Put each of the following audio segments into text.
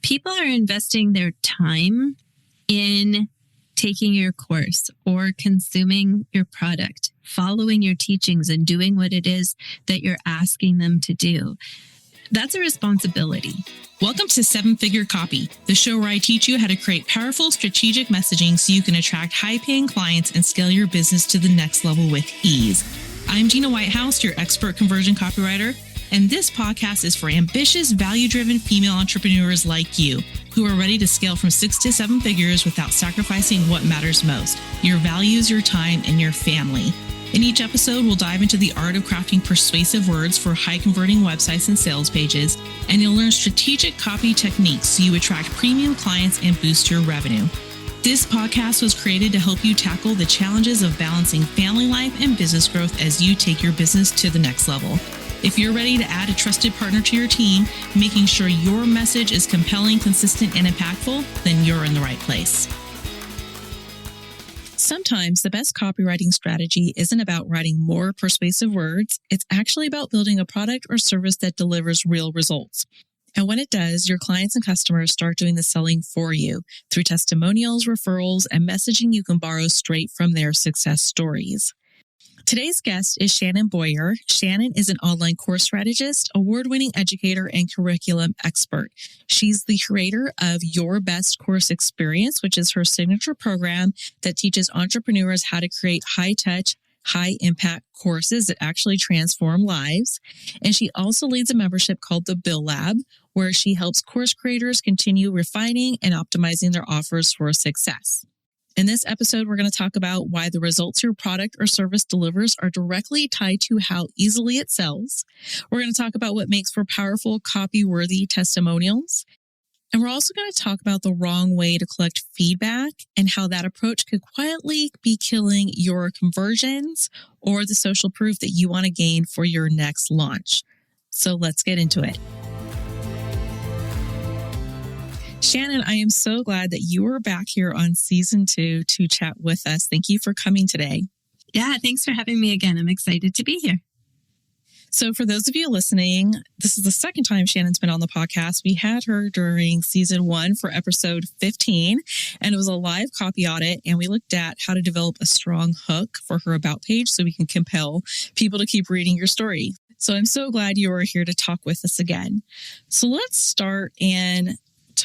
People are investing their time in taking your course or consuming your product, following your teachings and doing what it is that you're asking them to do. That's a responsibility. Welcome to Seven Figure Copy, the show where I teach you how to create powerful strategic messaging so you can attract high-paying clients and scale your business to the next level with ease. I'm Gina Whitehouse, your expert conversion copywriter, and this podcast is for ambitious, value-driven female entrepreneurs like you who are ready to scale from 6 to 7 figures without sacrificing what matters most: your values, your time, and your family. In each episode, we'll dive into the art of crafting persuasive words for high-converting websites and sales pages, and you'll learn strategic copy techniques so you attract premium clients and boost your revenue. This podcast was created to help you tackle the challenges of balancing family life and business growth as you take your business to the next level. If you're ready to add a trusted partner to your team, making sure your message is compelling, consistent, and impactful, then you're in the right place. Sometimes the best copywriting strategy isn't about writing more persuasive words. It's actually about building a product or service that delivers real results. And when it does, your clients and customers start doing the selling for you through testimonials, referrals, and messaging you can borrow straight from their success stories. Today's guest is Shannon Boyer. Shannon is an online course strategist, award-winning educator, and curriculum expert. She's the creator of Your Best Course Experience, which is her signature program that teaches entrepreneurs how to create high-touch, high-impact courses that actually transform lives. And she also leads a membership called the Bill Lab, where she helps course creators continue refining and optimizing their offers for success. In this episode, we're going to talk about why the results your product or service delivers are directly tied to how easily it sells. We're going to talk about what makes for powerful, copy-worthy testimonials. And we're also going to talk about the wrong way to collect feedback and how that approach could quietly be killing your conversions or the social proof that you want to gain for your next launch. So let's get into it. Shannon, I am so glad that you are back here on season 2 to chat with us. Thank you for coming today. Yeah, thanks for having me again. I'm excited to be here. So for those of you listening, this is the second time Shannon's been on the podcast. We had her during season 1 for episode 15, and it was a live copy audit, and we looked at how to develop a strong hook for her about page so we can compel people to keep reading your story. So I'm so glad you are here to talk with us again. So let's start and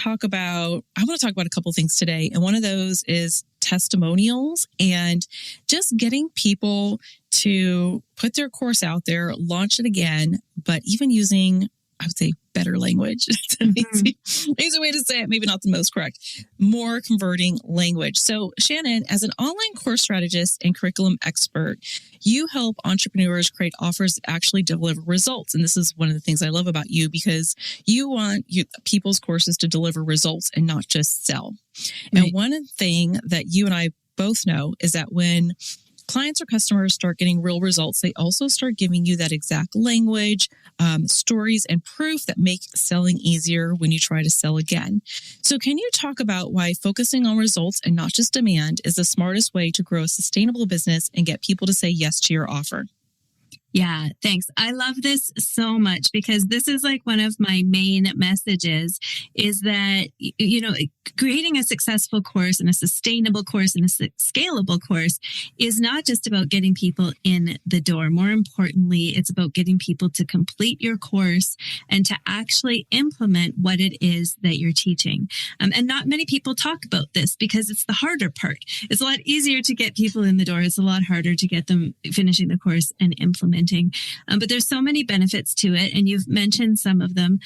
I want to talk about a couple things today. And one of those is testimonials and just getting people to put their course out there, launch it again, but even using, I would say, better language. It's an easy way to say it, maybe not the most correct, more converting language. So Shannon, as an online course strategist and curriculum expert, you help entrepreneurs create offers that actually deliver results. And this is one of the things I love about you, because you want people's courses to deliver results and not just sell. Right. And one thing that you and I both know is that when clients or customers start getting real results, they also start giving you that exact language, stories, and proof that make selling easier when you try to sell again. So can you talk about why focusing on results and not just demand is the smartest way to grow a sustainable business and get people to say yes to your offer? Yeah, thanks. I love this so much because this is like one of my main messages is that, creating a successful course and a sustainable course and a scalable course is not just about getting people in the door. More importantly, it's about getting people to complete your course and to actually implement what it is that you're teaching. And not many people talk about this because it's the harder part. It's a lot easier to get people in the door. It's a lot harder to get them finishing the course and implementing. But there's so many benefits to it, and you've mentioned some of them.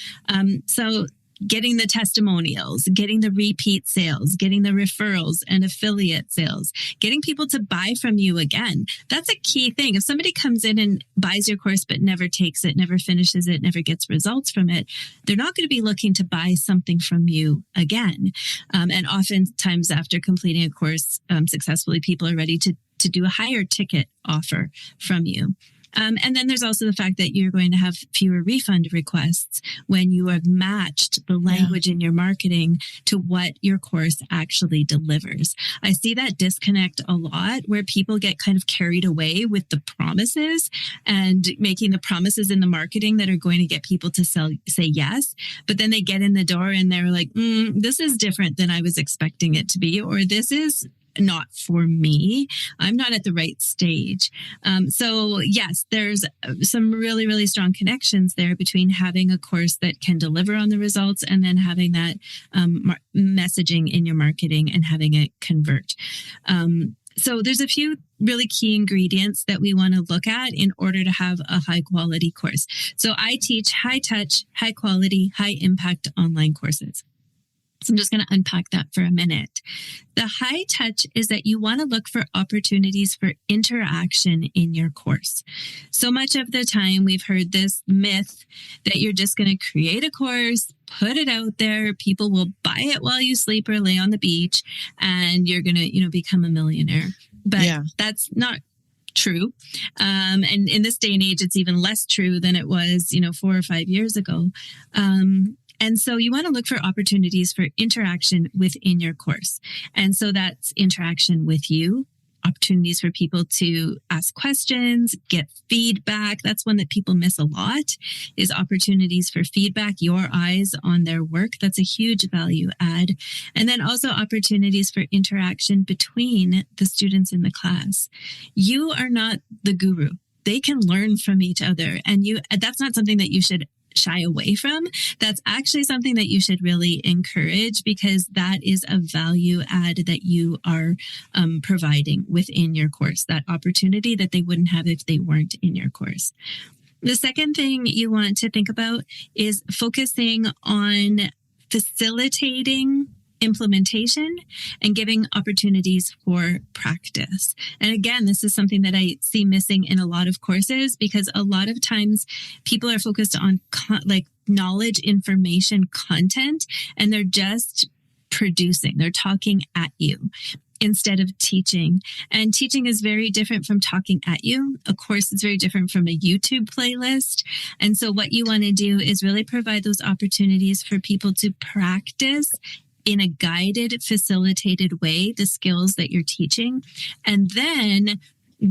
So getting the testimonials, getting the repeat sales, getting the referrals and affiliate sales, getting people to buy from you again. That's a key thing. If somebody comes in and buys your course but never takes it, never finishes it, never gets results from it, they're not going to be looking to buy something from you again. And oftentimes after completing a course successfully, people are ready to do a higher ticket offer from you. And then there's also the fact that you're going to have fewer refund requests when you have matched the language in your marketing to what your course actually delivers. I see that disconnect a lot where people get kind of carried away with the promises and making the promises in the marketing that are going to get people to say yes. But then they get in the door and they're like, this is different than I was expecting it to be, or this is not for me. I'm not at the right stage. So yes, there's some really, really strong connections there between having a course that can deliver on the results and then having that messaging in your marketing and having it convert. So there's a few really key ingredients that we want to look at in order to have a high quality course. So I teach high touch, high quality, high impact online courses. So I'm just going to unpack that for a minute. The high touch is that you want to look for opportunities for interaction in your course. So much of the time we've heard this myth that you're just going to create a course, put it out there, people will buy it while you sleep or lay on the beach, and you're going to, become a millionaire. But that's not true. And in this day and age, it's even less true than it was, 4 or 5 years ago. And so you want to look for opportunities for interaction within your course. And so that's interaction with you, opportunities for people to ask questions, get feedback. That's one that people miss a lot, is opportunities for feedback, your eyes on their work. That's a huge value add. And then also opportunities for interaction between the students in the class. You are not the guru. They can learn from each other. And that's not something that you should shy away from. That's actually something that you should really encourage, because that is a value add that you are providing within your course, that opportunity that they wouldn't have if they weren't in your course. The second thing you want to think about is focusing on facilitating implementation and giving opportunities for practice. And again, this is something that I see missing in a lot of courses, because a lot of times people are focused on knowledge, information, content, and they're just producing. They're talking at you instead of teaching. And teaching is very different from talking at you. A course is very different from a YouTube playlist. And so what you want to do is really provide those opportunities for people to practice in a guided, facilitated way, the skills that you're teaching, and then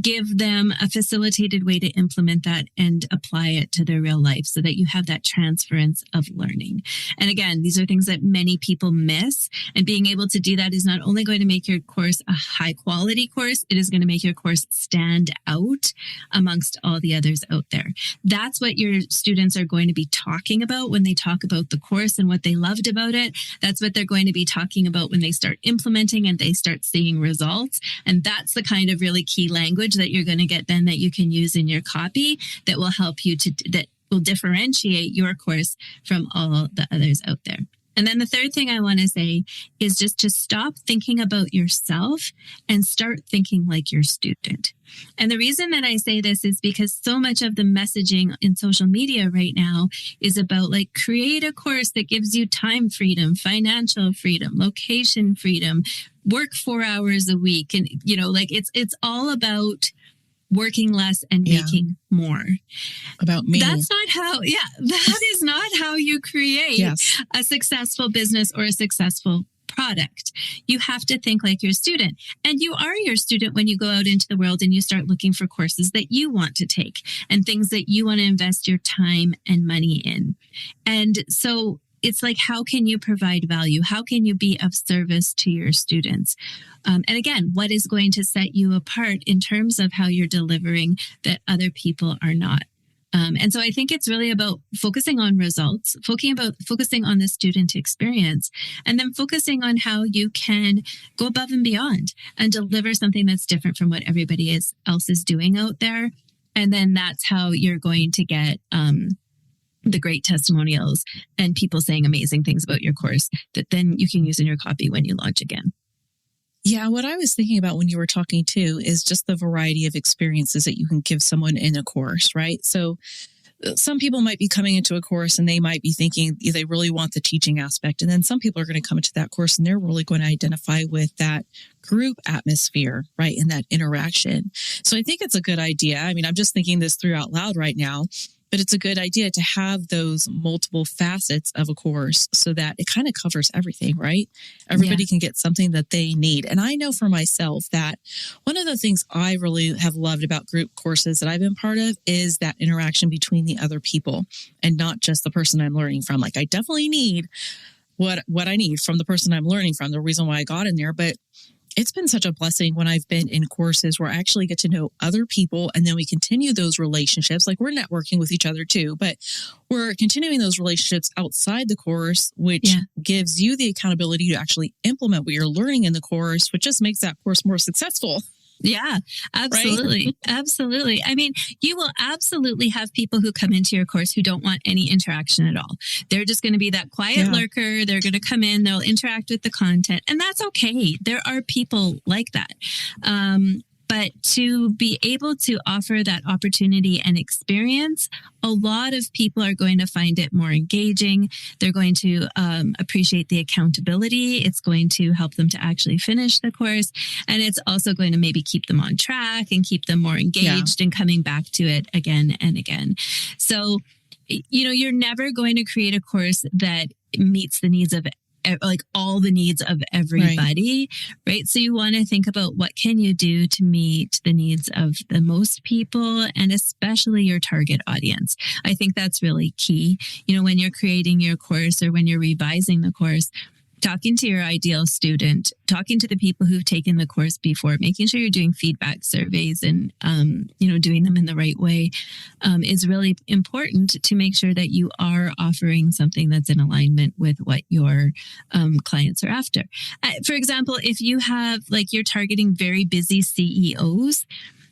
give them a facilitated way to implement that and apply it to their real life so that you have that transference of learning. And again, these are things that many people miss. And being able to do that is not only going to make your course a high quality course, it is going to make your course stand out amongst all the others out there. That's what your students are going to be talking about when they talk about the course and what they loved about it. That's what they're going to be talking about when they start implementing and they start seeing results. And that's the kind of really key language that you're going to get then that you can use in your copy that will help you that will differentiate your course from all the others out there. And then the third thing I want to say is just to stop thinking about yourself and start thinking like your student. And the reason that I say this is because so much of the messaging in social media right now is about create a course that gives you time freedom, financial freedom, location freedom, work 4 hours a week. And, it's all about working less and making more. About me. That is not how you create a successful business or a successful product. You have to think like your student. And you are your student when you go out into the world and you start looking for courses that you want to take and things that you want to invest your time and money in. And so it's how can you provide value? How can you be of service to your students? And again, what is going to set you apart in terms of how you're delivering that other people are not? And so I think it's really about focusing on results, focusing on the student experience, and then focusing on how you can go above and beyond and deliver something that's different from what everybody else is doing out there. And then that's how you're going to get the great testimonials and people saying amazing things about your course that then you can use in your copy when you launch again. Yeah, what I was thinking about when you were talking too is just the variety of experiences that you can give someone in a course, right? So some people might be coming into a course and they might be thinking they really want the teaching aspect. And then some people are going to come into that course and they're really going to identify with that group atmosphere, right? And that interaction. So I think it's a good idea. I mean, I'm just thinking this through out loud right now, but it's a good idea to have those multiple facets of a course so that it kind of covers everything, right? Everybody can get something that they need. And I know for myself that one of the things I really have loved about group courses that I've been part of is that interaction between the other people and not just the person I'm learning from. Like I definitely need what I need from the person I'm learning from, the reason why I got in there. But it's been such a blessing when I've been in courses where I actually get to know other people and then we continue those relationships. Like we're networking with each other too, but we're continuing those relationships outside the course, which gives you the accountability to actually implement what you're learning in the course, which just makes that course more successful. Yeah, absolutely. Right? Absolutely. I mean, you will absolutely have people who come into your course who don't want any interaction at all. They're just going to be that quiet lurker. They're going to come in, they'll interact with the content, and that's okay. There are people like that. But to be able to offer that opportunity and experience, a lot of people are going to find it more engaging. They're going to appreciate the accountability. It's going to help them to actually finish the course. And it's also going to maybe keep them on track and keep them more engaged and coming back to it again and again. So, you're never going to create a course that meets the needs of like all the needs of everybody, right? So you want to think about what can you do to meet the needs of the most people and especially your target audience. I think that's really key. When you're creating your course or when you're revising the course, talking to your ideal student, talking to the people who've taken the course before, making sure you're doing feedback surveys and, doing them in the right way is really important to make sure that you are offering something that's in alignment with what your clients are after. For example, if you have you're targeting very busy CEOs,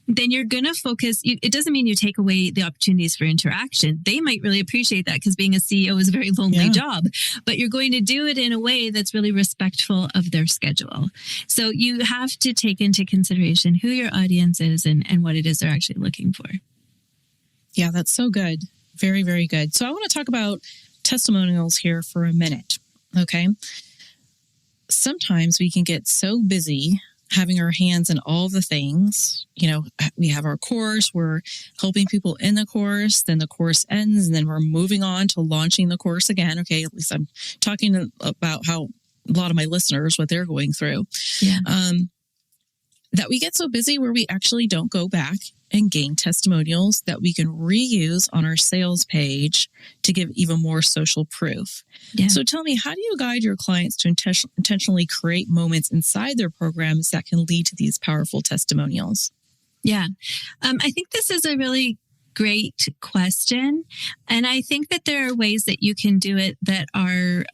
then you're going to focus. It doesn't mean you take away the opportunities for interaction. They might really appreciate that because being a CEO is a very lonely job, but you're going to do it in a way that's really respectful of their schedule. So you have to take into consideration who your audience is and what it is they're actually looking for. Yeah, that's so good. Very, very good. So I want to talk about testimonials here for a minute. Okay. Sometimes we can get so busy having our hands in all the things. We have our course, we're helping people in the course, then the course ends, and then we're moving on to launching the course again. Okay, at least I'm talking about how a lot of my listeners, what they're going through. Yeah. That we get so busy where we actually don't go back and gain testimonials that we can reuse on our sales page to give even more social proof. Yeah. So tell me, how do you guide your clients to intentionally create moments inside their programs that can lead to these powerful testimonials? Yeah, I think this is a really great question. And I think that there are ways that you can do it that are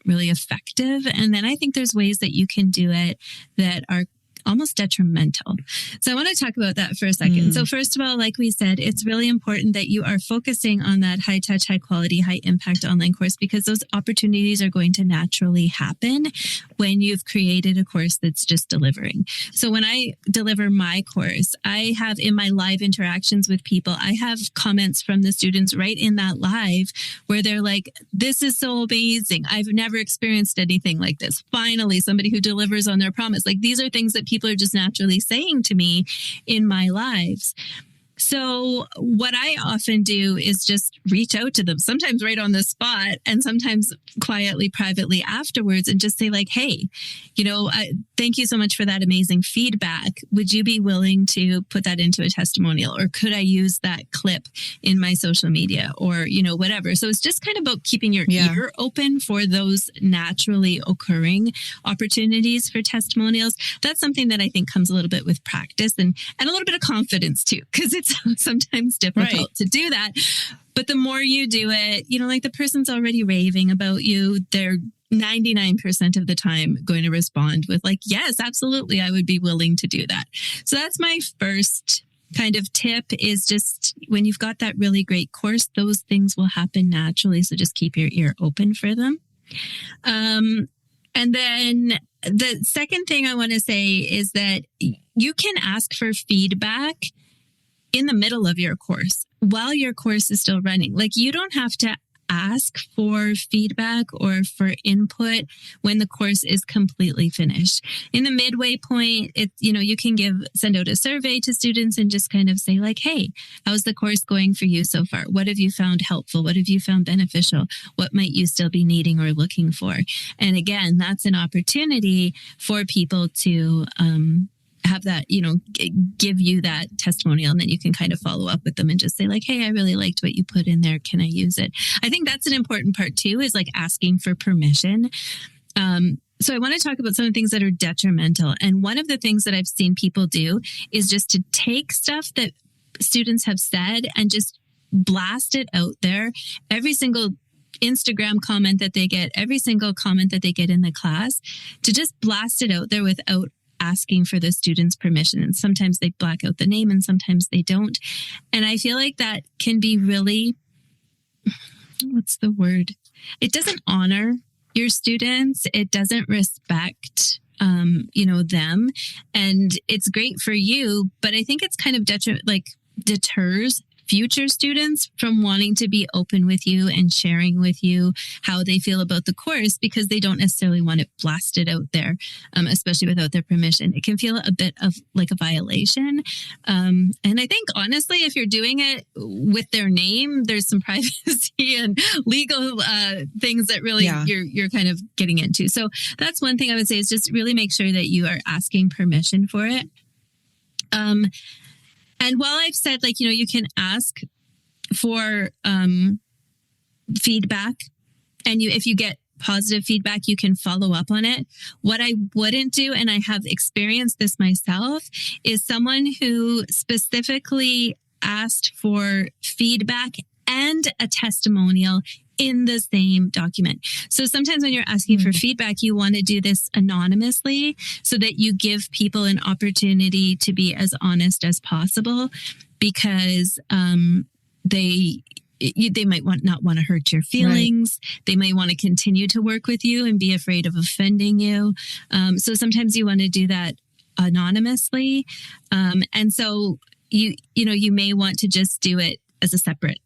really effective. And then I think there's ways that you can do it that are almost detrimental. So I want to talk about that for a second. So first of all, like we said, it's really important that you are focusing on that high touch, high quality, high impact online course because those opportunities are going to naturally happen when you've created a course that's just delivering. So when I deliver my course, I have in my live interactions with people, I have comments from the students right in that live where they're like, this is so amazing. I've never experienced anything like this. Finally, somebody who delivers on their promise. Like these are things that people are just naturally saying to me in my lives. So what I often do is just reach out to them, sometimes right on the spot and sometimes quietly, privately afterwards and just say hey, thank you so much for that amazing feedback. Would you be willing to put that into a testimonial or could I use that clip in my social media or, whatever. So it's just kind of about keeping your ear open for those naturally occurring opportunities for testimonials. That's something that I think comes a little bit with practice and a little bit of confidence too, because it's sometimes difficult to do that. But the more you do it, the person's already raving about you. They're 99% of the time going to respond with yes, absolutely. I would be willing to do that. So that's my first kind of tip is just when you've got that really great course, those things will happen naturally. So just keep your ear open for them. And then the second thing I want to say is that you can ask for feedback in the middle of your course. while your course is still running. Like, you don't have to ask for feedback or for input when the course is completely finished. In the midway point, you can send out a survey to students and just kind of say like, hey, how's the course going for you so far? What have you found helpful? What have you found beneficial? What might you still be needing or looking for? And again, that's an opportunity for people to, have that, give you that testimonial, and then you can kind of follow up with them and just say like, hey, I really liked what you put in there. Can I use it? I think that's an important part too, is like asking for permission. So I want to talk about some of the things that are detrimental. And one of the things that I've seen people do is just to take stuff that students have said and just blast it out there. Every single Instagram comment that they get, every single comment that they get in the class, to just blast it out there without asking for the student's permission. And sometimes they black out the name and sometimes they don't. And I feel like that can be really, what's the word? It doesn't honor your students. It doesn't respect, them. And it's great for you, but I think it's kind of deters future students from wanting to be open with you and sharing with you how they feel about the course, because they don't necessarily want it blasted out there, especially without their permission. It can feel a bit of like a violation. And I think honestly, if you're doing it with their name, there's some privacy and legal things that really you're kind of getting into. So that's one thing I would say, is just really make sure that you are asking permission for it. And while I've said, you can ask for feedback, and if you get positive feedback, you can follow up on it. What I wouldn't do, and I have experienced this myself, is someone who specifically asked for feedback and a testimonial in the same document. So sometimes when you're asking for feedback, you want to do this anonymously so that you give people an opportunity to be as honest as possible, because they might not want to hurt your feelings. Right. They might want to continue to work with you and be afraid of offending you. So sometimes you want to do that anonymously. And so you may want to just do it as a separate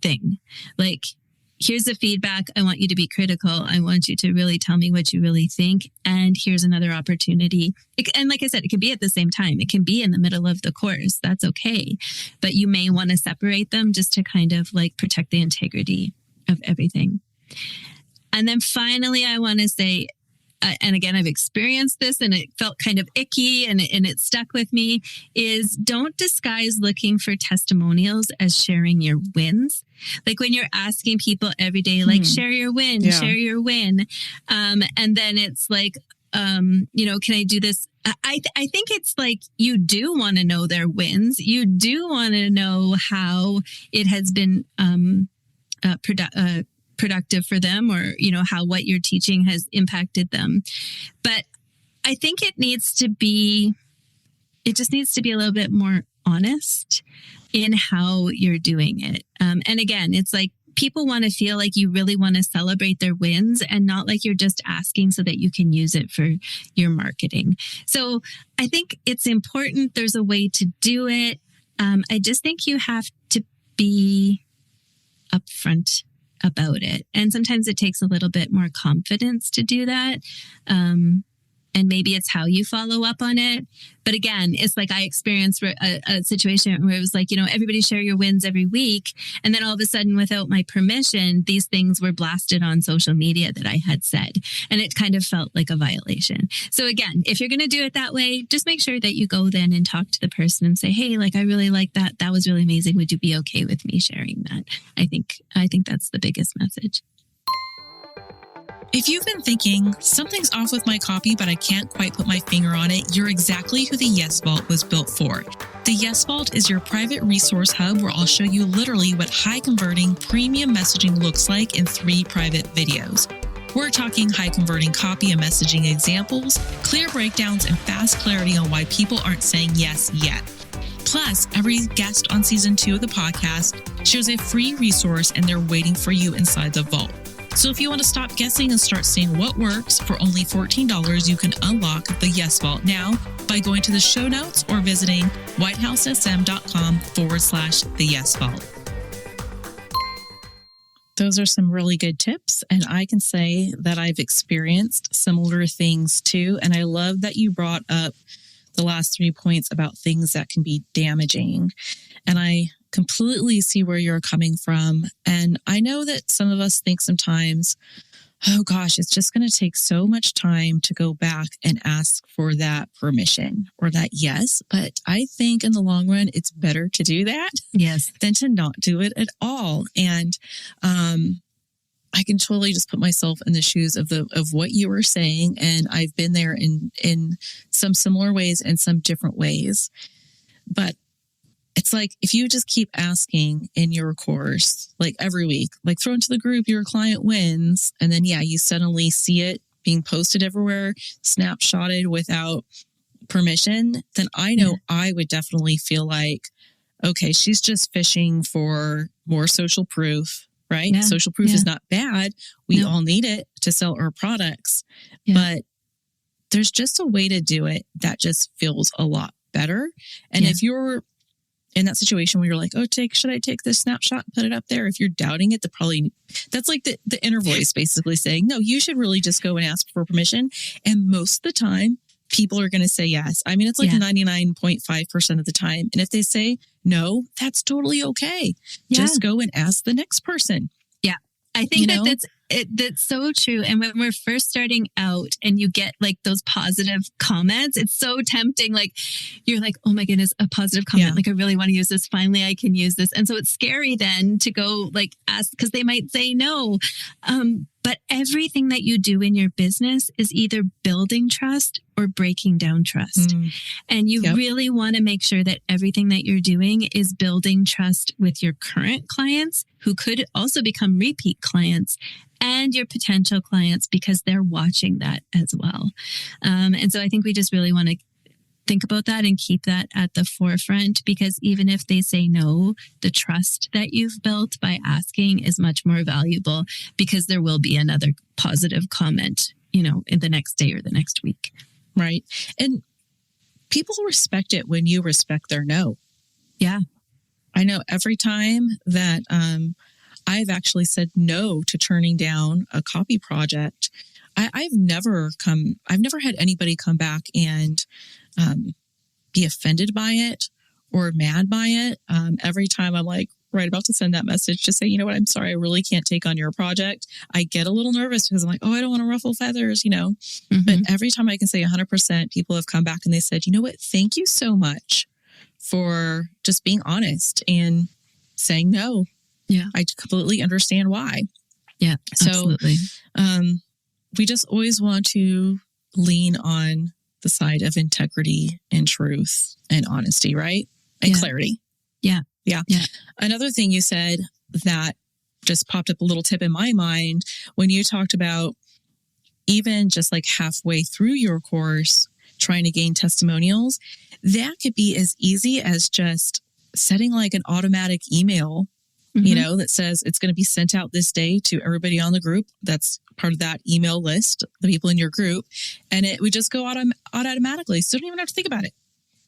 thing. Like, here's the feedback. I want you to be critical. I want you to really tell me what you really think. And here's another opportunity. And like I said, it can be at the same time. It can be in the middle of the course. That's okay. But you may want to separate them just to kind of like protect the integrity of everything. And then finally, I want to say, and again, I've experienced this and it felt kind of icky and it stuck with me, is don't disguise looking for testimonials as sharing your wins. Like when you're asking people every day, like share your win, share your win. And then it's like, can I do this? I think it's like, you do want to know their wins. You do want to know how it has been, productive for them, or how what you're teaching has impacted them. But I think it just needs to be a little bit more honest in how you're doing it. And again, it's like people want to feel like you really want to celebrate their wins and not like you're just asking so that you can use it for your marketing. So I think it's important. There's a way to do it. I just think you have to be upfront about it. And sometimes it takes a little bit more confidence to do that. And maybe it's how you follow up on it. But again, it's like I experienced a situation where it was like, everybody share your wins every week. And then all of a sudden, without my permission, these things were blasted on social media that I had said. And it kind of felt like a violation. So again, if you're going to do it that way, just make sure that you go then and talk to the person and say, hey, I really like that. That was really amazing. Would you be okay with me sharing that? I think that's the biggest message. If you've been thinking, something's off with my copy, but I can't quite put my finger on it, you're exactly who the Yes Vault was built for. The Yes Vault is your private resource hub where I'll show you literally what high-converting premium messaging looks like in 3 private videos. We're talking high-converting copy and messaging examples, clear breakdowns, and fast clarity on why people aren't saying yes yet. Plus, every guest on season 2 of the podcast shares a free resource, and they're waiting for you inside the vault. So if you want to stop guessing and start seeing what works, for only $14, you can unlock the Yes Vault now by going to the show notes or visiting whitehousesm.com/the Yes Vault. Those are some really good tips. And I can say that I've experienced similar things too. And I love that you brought up the last 3 points about things that can be damaging. And I completely see where you're coming from. And I know that some of us think sometimes, oh gosh, it's just going to take so much time to go back and ask for that permission or that yes. But I think in the long run, it's better to do that than to not do it at all. And I can totally just put myself in the shoes of what you were saying. And I've been there in some similar ways and some different ways. But it's like, if you just keep asking in your course, like every week, like throw into the group, your client wins. And then, you suddenly see it being posted everywhere, snapshotted without permission. Then I know I would definitely feel like, okay, she's just fishing for more social proof, right? Yeah. Social proof is not bad. We all need it to sell our products, but there's just a way to do it that just feels a lot better. And if you're in that situation where you're like, oh, should I take this snapshot and put it up there? If you're doubting it, that's like the inner voice basically saying, no, you should really just go and ask for permission. And most of the time, people are going to say yes. I mean, it's like 99.5% of the time. And if they say no, that's totally okay. Just go and ask the next person. Yeah. I think that's so true. And when we're first starting out and you get like those positive comments, it's so tempting. Like you're like, oh my goodness, a positive comment. Like I really want to use this. Finally, I can use this. And so it's scary then to go like ask because they might say no. But everything that you do in your business is either building trust or breaking down trust. And you really want to make sure that everything that you're doing is building trust with your current clients, who could also become repeat clients, and your potential clients, because they're watching that as well. And so I think we just really want to think about that and keep that at the forefront, because even if they say no, the trust that you've built by asking is much more valuable, because there will be another positive comment, in the next day or the next week. Right. And people respect it when you respect their no. Yeah. I know every time that I've actually said no to turning down a copy project, I've never had anybody come back and be offended by it or mad by it. Every time I'm like right about to send that message to say, you know what, I'm sorry, I really can't take on your project. I get a little nervous because I'm like, oh, I don't want to ruffle feathers, But every time I can say 100%, people have come back and they said, you know what, thank you so much for just being honest and saying no. Yeah. I completely understand why. Yeah, absolutely. So we just always want to lean on the side of integrity and truth and honesty, right? And clarity. Yeah. Another thing you said that just popped up a little tip in my mind when you talked about even just like halfway through your course, trying to gain testimonials, that could be as easy as just setting like an automatic email, that says it's going to be sent out this day to everybody on the group. That's part of that email list, the people in your group. And it would just go out automatically. So you don't even have to think about it.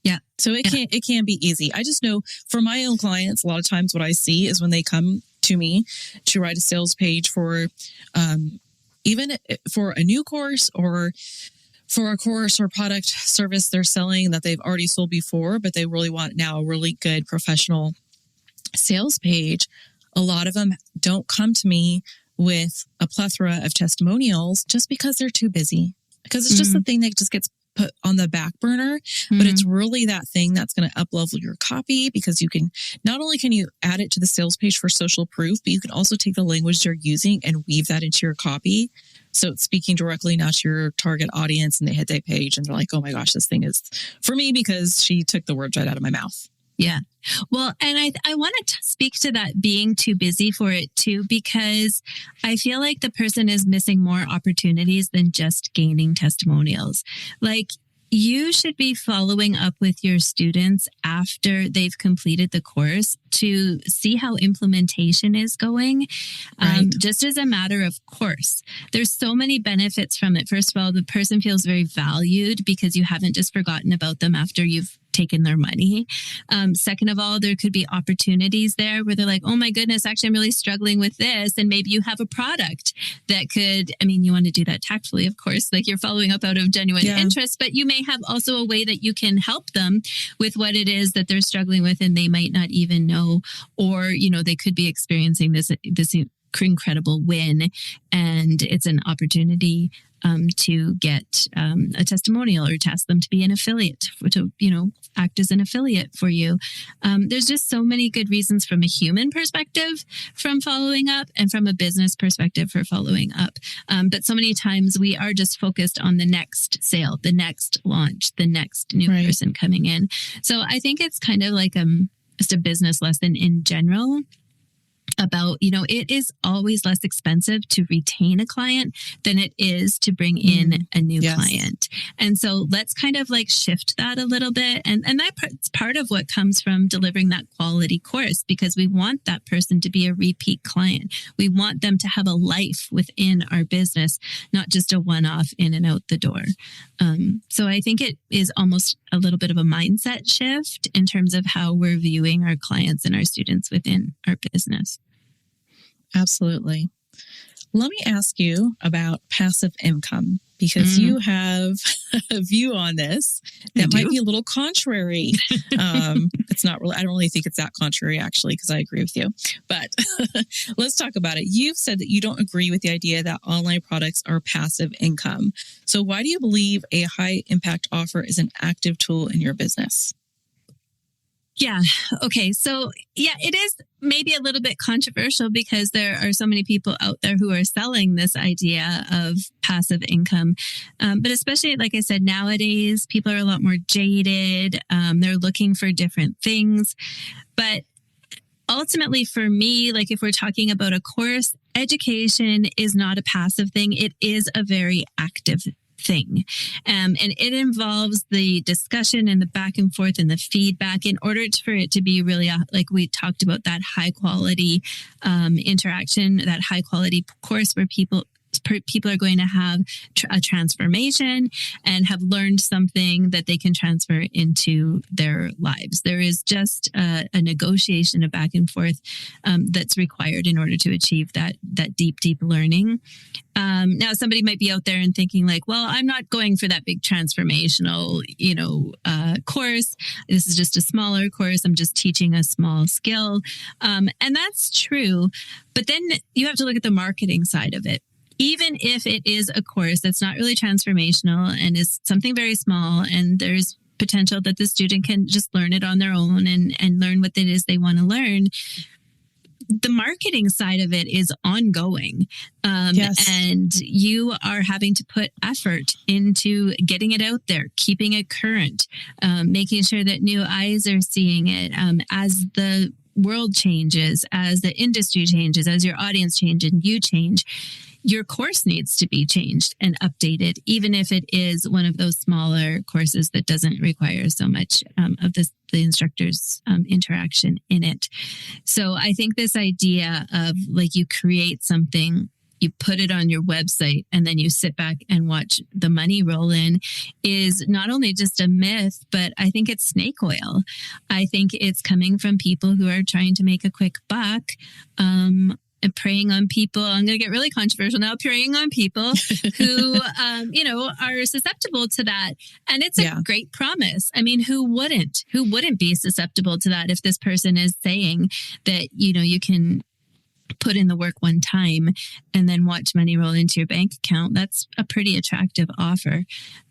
Yeah. So it can be easy. I just know for my own clients, a lot of times what I see is when they come to me to write a sales page for, even for a new course or for a course or product service they're selling that they've already sold before, but they really want now a really good professional sales page. A lot of them don't come to me with a plethora of testimonials just because they're too busy, because it's just the thing that just gets put on the back burner, but it's really that thing that's going to up-level your copy, because you can, not only can you add it to the sales page for social proof, but you can also take the language they're using and weave that into your copy. So it's speaking directly now to your target audience, and they hit that page and they're like, oh my gosh, this thing is for me because she took the words right out of my mouth. Yeah. Well, and I want to speak to that being too busy for it too, because I feel like the person is missing more opportunities than just gaining testimonials. Like, you should be following up with your students after they've completed the course to see how implementation is going. Just as a matter of course, there's so many benefits from it. First of all, the person feels very valued because you haven't just forgotten about them after you've taken their money. Second of all, there could be opportunities there where they're like, oh my goodness, actually, I'm really struggling with this. And maybe you have a product that could, I mean, you want to do that tactfully, of course, like you're following up out of genuine interest, but you may have also a way that you can help them with what it is that they're struggling with and they might not even know, or, they could be experiencing this incredible win, and it's an opportunity to get a testimonial or task them to be an affiliate, to act as an affiliate for you. There's just so many good reasons from a human perspective from following up and from a business perspective for following up. But so many times we are just focused on the next sale, the next launch, the next new person coming in. So I think it's kind of like just a business lesson in general about, it is always less expensive to retain a client than it is to bring in a new client. And so let's kind of like shift that a little bit. And that's part of what comes from delivering that quality course, because we want that person to be a repeat client. We want them to have a life within our business, not just a one-off in and out the door. So I think it is almost a little bit of a mindset shift in terms of how we're viewing our clients and our students within our business. Absolutely. Let me ask you about passive income, because you have a view on this that might be a little contrary. It's not really, I don't really think it's that contrary, actually, because I agree with you. But let's talk about it. You've said that you don't agree with the idea that online products are passive income. So why do you believe a high impact offer is an active tool in your business? Yeah. Okay. So it is maybe a little bit controversial because there are so many people out there who are selling this idea of passive income. But especially, like I said, nowadays, people are a lot more jaded. They're looking for different things. But ultimately, for me, like if we're talking about a course, education is not a passive thing. It is a very active thing. And it involves the discussion and the back and forth and the feedback in order for it to be really, like we talked about, that high quality interaction, that high quality course where people are going to have a transformation and have learned something that they can transfer into their lives. There is just a negotiation, a back and forth that's required in order to achieve that deep learning. Now, somebody might be out there and thinking like, well, I'm not going for that big transformational, course. This is just a smaller course. I'm just teaching a small skill. And that's true. But then you have to look at the marketing side of it. Even if it is a course that's not really transformational and is something very small, and there's potential that the student can just learn it on their own and learn what it is they want to learn, the marketing side of it is ongoing. And you are having to put effort into getting it out there, keeping it current, making sure that new eyes are seeing it as the world changes, as the industry changes, as your audience changes and you change. Your course needs to be changed and updated, even if it is one of those smaller courses that doesn't require so much of the instructor's interaction in it. So I think this idea of like you create something, you put it on your website, and then you sit back and watch the money roll in is not only just a myth, but I think it's snake oil. I think it's coming from people who are trying to make a quick buck. And preying on people, I'm going to get really controversial now, preying on people who, are susceptible to that. And it's a great promise. I mean, who wouldn't be susceptible to that if this person is saying that, you can put in the work one time and then watch money roll into your bank account? That's a pretty attractive offer.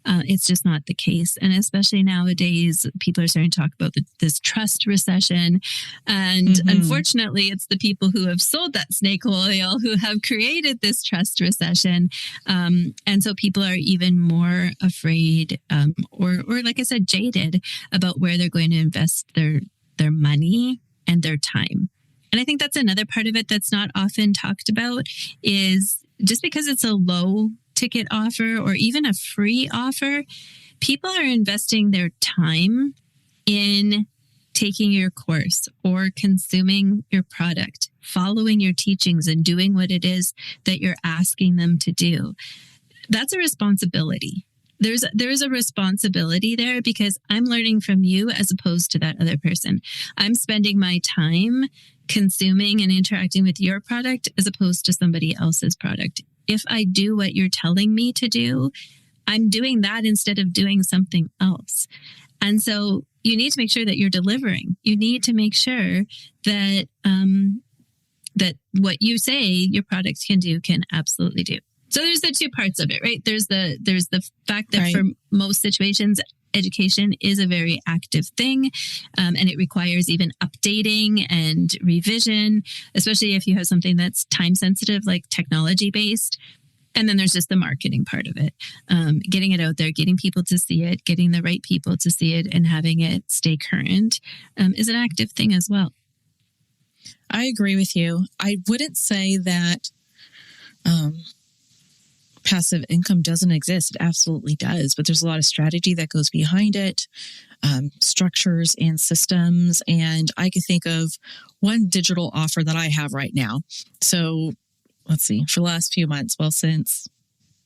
It's just not the case. And especially nowadays, people are starting to talk about this trust recession. And unfortunately, it's the people who have sold that snake oil who have created this trust recession. And so people are even more afraid or like I said, jaded about where they're going to invest their money and their time. And I think that's another part of it that's not often talked about is just because it's a low ticket offer or even a free offer, people are investing their time in taking your course or consuming your product, following your teachings and doing what it is that you're asking them to do. That's a responsibility. there's a responsibility there because I'm learning from you as opposed to that other person. I'm spending my time consuming and interacting with your product as opposed to somebody else's product. If I do what you're telling me to do, I'm doing that instead of doing something else. And so you need to make sure that you're delivering. You need to make sure that that what you say your product can do can absolutely do. So there's the two parts of it, right? There's the fact that Right. for most situations, education is a very active thing, and it requires even updating and revision, especially if you have something that's time sensitive, like technology based. And then there's just the marketing part of it, getting it out there, getting people to see it, getting the right people to see it, and having it stay current is an active thing as well. I agree with you. I wouldn't say that passive income doesn't exist. It absolutely does, but there's a lot of strategy that goes behind it, structures and systems. And I could think of one digital offer that I have right now. So let's see, for the last few months, well, since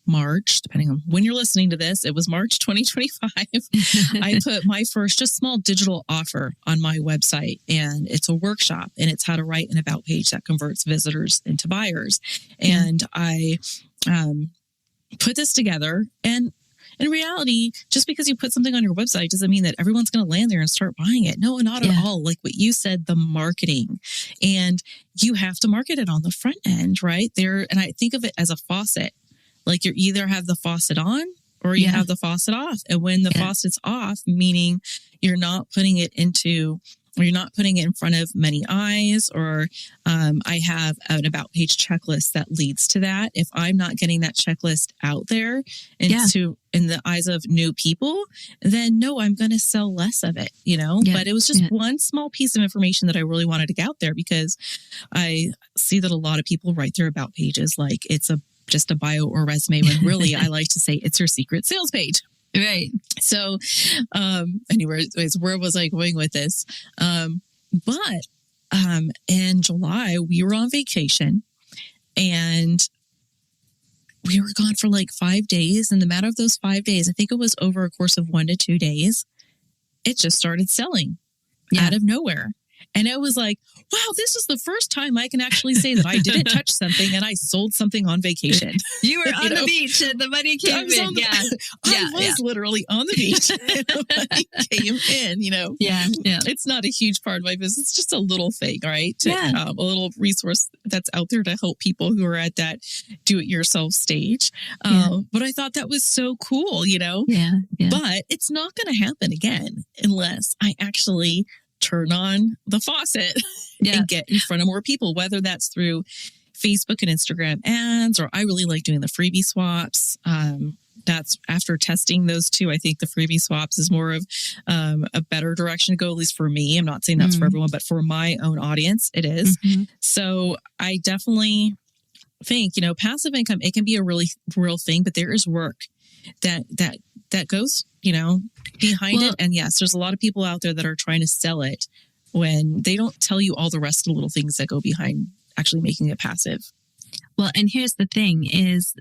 March, depending on when you're listening to this, it was March 2025. I put my first just small digital offer on my website, and it's a workshop, and it's how to write an about page that converts visitors into buyers. And I put this together, and in reality, just because you put something on your website doesn't mean that everyone's going to land there and start buying it. No, not at all. Like what you said, the marketing, and you have to market it on the front end, right there. And I think of it as a faucet. Like you either have the faucet on or you have the faucet off. And when the faucet's off, meaning you're not putting it into, or you're not putting it in front of many eyes, or I have an about page checklist that leads to that. If I'm not getting that checklist out there into in the eyes of new people, then no, I'm going to sell less of it, you know. But it was just one small piece of information that I really wanted to get out there, because I see that a lot of people write their about pages like it's just a bio or resume, when really I like to say it's your secret sales page. Right. So, anyways, where was I going with this? But in July, we were on vacation, and we were gone for like 5 days. In the matter of those 5 days, I think it was over a course of 1 to 2 days, it just started selling out of nowhere. And it was like, wow, this is the first time I can actually say that I didn't touch something and I sold something on vacation. You were on the beach and the money came in. I was literally on the beach and the money came in, you know. It's not a huge part of my business. It's just a little thing, right? A little resource that's out there to help people who are at that do-it-yourself stage. But I thought that was so cool, you know. But it's not going to happen again unless I actually turn on the faucet and get in front of more people, whether that's through Facebook and Instagram ads, or I really like doing the freebie swaps. That's after testing those two. I think the freebie swaps is more of a better direction to go, at least for me. I'm not saying that's for everyone, but for my own audience, it is. So I definitely think, you know, passive income, it can be a really real thing, but there is work that goes, you know, behind it. And yes, there's a lot of people out there that are trying to sell it when they don't tell you all the rest of the little things that go behind actually making it passive. Well, and here's the thing is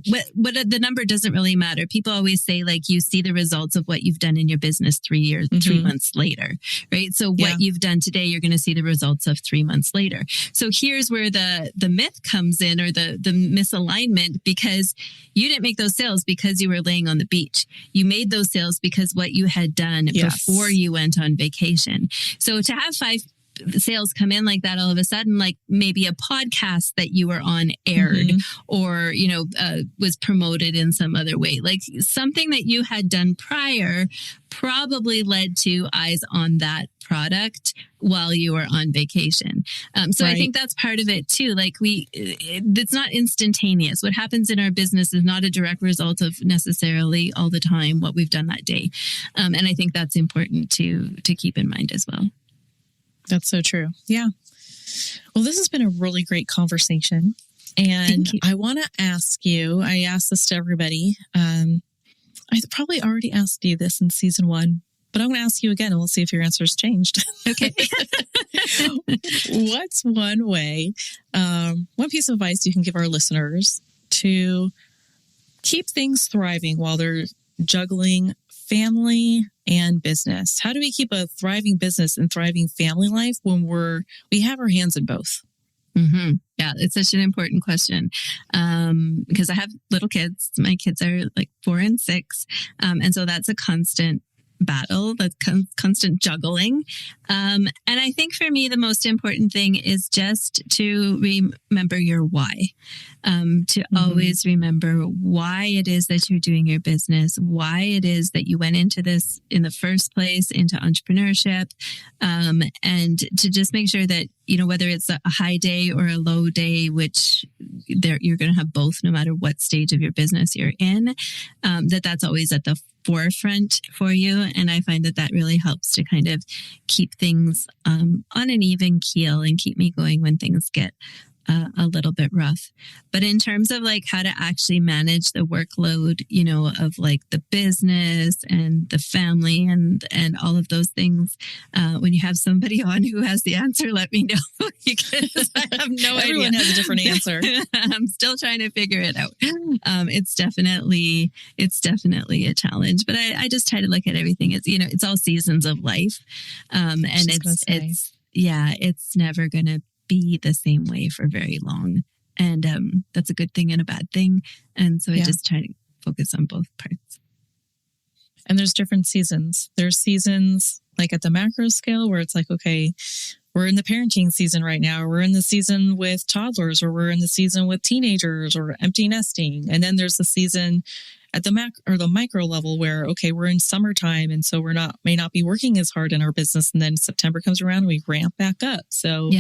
what the number doesn't really matter. People always say, like, you see the results of what you've done in your business 3 months later, right? So what you've done today, you're going to see the results of 3 months later. So here's where the myth comes in, or the misalignment, because you didn't make those sales because you were laying on the beach. You made those sales because what you had done before you went on vacation. So to have 5 sales come in like that all of a sudden, like maybe a podcast that you were on aired or, you know, was promoted in some other way, like something that you had done prior probably led to eyes on that product while you were on vacation. So I think that's part of it too. Like it's not instantaneous. What happens in our business is not a direct result of necessarily all the time what we've done that day. And I think that's important to keep in mind as well. That's so true. Yeah. Well, this has been a really great conversation. And I want to ask you, I asked this to everybody. I probably already asked you this in season 1, but I'm going to ask you again and we'll see if your answer's changed. Okay. What's one way, one piece of advice you can give our listeners to keep things thriving while they're juggling family and business? How do we keep a thriving business and thriving family life when we have our hands in both? Mm-hmm. Yeah, it's such an important question because I have little kids. My kids are like 4 and 6. And so that's a constant battle, that's constant juggling. And I think for me, the most important thing is just to remember your why, to always remember why it is that you're doing your business, why it is that you went into this in the first place, into entrepreneurship, and to just make sure that, whether it's a high day or a low day, which you're going to have both no matter what stage of your business you're in, that's always at the forefront for you. And I find that really helps to kind of keep things on an even keel and keep me going when things get a little bit rough. But in terms of like how to actually manage the workload, of like the business and the family and all of those things, when you have somebody on who has the answer, let me know because I have no idea. Everyone has a different answer. I'm still trying to figure it out. It's definitely a challenge, but I just try to look at everything as, it's all seasons of life. And it's never going to be the same way for very long. And that's a good thing and a bad thing. And so I just try to focus on both parts. And there's different seasons. There's seasons like at the macro scale where it's like, okay, we're in the parenting season right now. Or we're in the season with toddlers, or we're in the season with teenagers or empty nesting. And then there's the season at the the micro level where, okay, we're in summertime. And so may not be working as hard in our business. And then September comes around and we ramp back up. So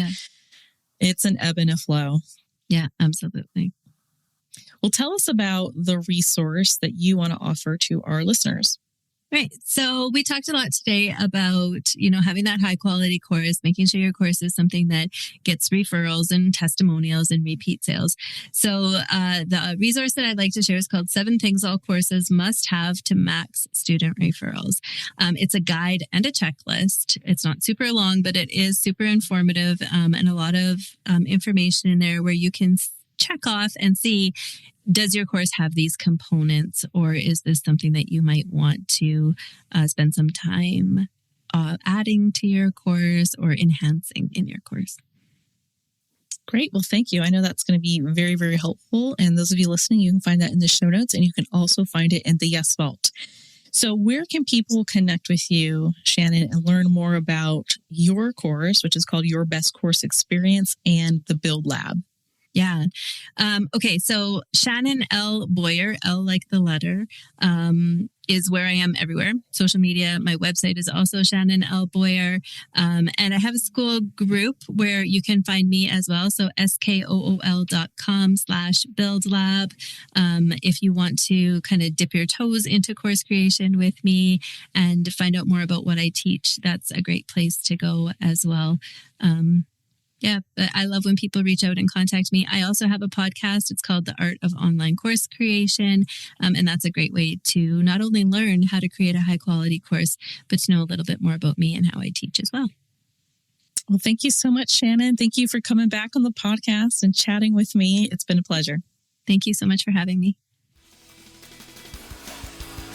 it's an ebb and a flow. Yeah, absolutely. Well, tell us about the resource that you want to offer to our listeners. Right. So we talked a lot today about, having that high quality course, making sure your course is something that gets referrals and testimonials and repeat sales. So the resource that I'd like to share is called 7 Things All Courses Must Have to Max Student Referrals. It's a guide and a checklist. It's not super long, but it is super informative and a lot of information in there where you can check off and see, does your course have these components, or is this something that you might want to spend some time adding to your course or enhancing in your course? Great. Well, thank you. I know that's going to be very, very helpful. And those of you listening, you can find that in the show notes, and you can also find it in the Yes Vault. So where can people connect with you, Shannon, and learn more about your course, which is called Your Best Course Experience, and the Build Lab? Yeah. Okay. So Shannon L. Boyer, L like the letter, is where I am everywhere. Social media. My website is also Shannon L. Boyer. And I have a school group where you can find me as well. So skool.com/buildlab. If you want to kind of dip your toes into course creation with me and find out more about what I teach, that's a great place to go as well. Yeah, but I love when people reach out and contact me. I also have a podcast. It's called The Art of Online Course Creation. And that's a great way to not only learn how to create a high quality course, but to know a little bit more about me and how I teach as well. Well, thank you so much, Shannon. Thank you for coming back on the podcast and chatting with me. It's been a pleasure. Thank you so much for having me.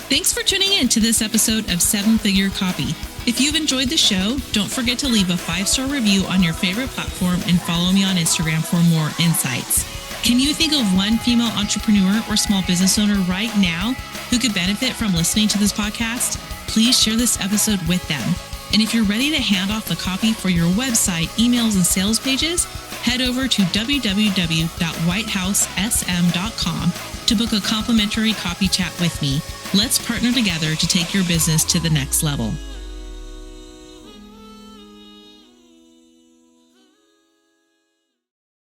Thanks for tuning in to this episode of 7 Figure Copy. If you've enjoyed the show, don't forget to leave a 5-star review on your favorite platform and follow me on Instagram for more insights. Can you think of one female entrepreneur or small business owner right now who could benefit from listening to this podcast? Please share this episode with them. And if you're ready to hand off the copy for your website, emails, and sales pages, head over to www.whitehousesm.com to book a complimentary copy chat with me. Let's partner together to take your business to the next level.